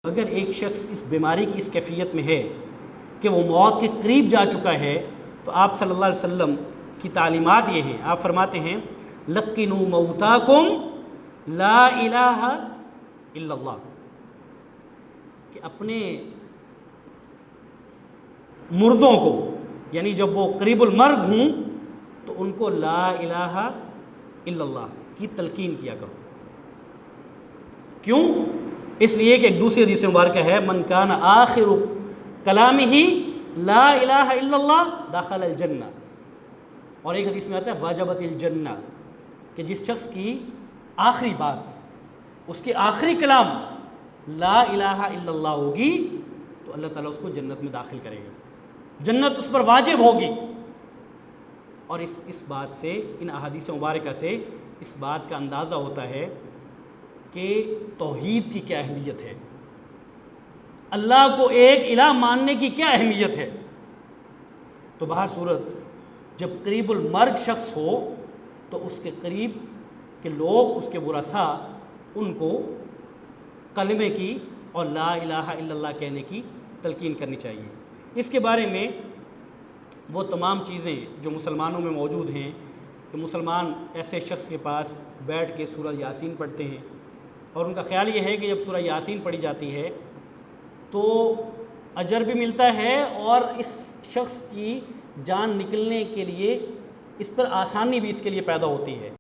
اگر ایک شخص اس بیماری کی اس کیفیت میں ہے کہ وہ موت کے قریب جا چکا ہے تو آپ صلی اللہ علیہ وسلم کی تعلیمات یہ ہیں، آپ فرماتے ہیں لقنوا موتاکم لا الہ الا اللہ، کہ اپنے مردوں کو یعنی جب وہ قریب المرگ ہوں تو ان کو لا الہ الا اللہ کی تلقین کیا کرو۔ کیوں؟ اس لیے کہ ایک دوسری حدیث مبارکہ ہے من کان آخر کلامہ لا الہ الا اللہ دخل الجنہ، اور ایک حدیث میں آتا ہے واجبت الجنہ، کہ جس شخص کی آخری بات، اس کے آخری کلام لا الہ الا اللہ ہوگی تو اللہ تعالیٰ اس کو جنت میں داخل کرے گا، جنت اس پر واجب ہوگی۔ اور اس بات سے، ان احادیث مبارکہ سے اس بات کا اندازہ ہوتا ہے کہ توحید کی کیا اہمیت ہے، اللہ کو ایک الہ ماننے کی کیا اہمیت ہے۔ تو بہر صورت جب قریب المرگ شخص ہو تو اس کے قریب کے لوگ، اس کے ورثاء، ان کو کلمے کی اور لا الہ الا اللہ کہنے کی تلقین کرنی چاہیے۔ اس کے بارے میں وہ تمام چیزیں جو مسلمانوں میں موجود ہیں کہ مسلمان ایسے شخص کے پاس بیٹھ کے سورہ یاسین پڑھتے ہیں، اور ان کا خیال یہ ہے کہ جب سورہ یاسین پڑھی جاتی ہے تو اجر بھی ملتا ہے اور اس شخص کی جان نکلنے کے لیے اس پر آسانی بھی اس کے لیے پیدا ہوتی ہے۔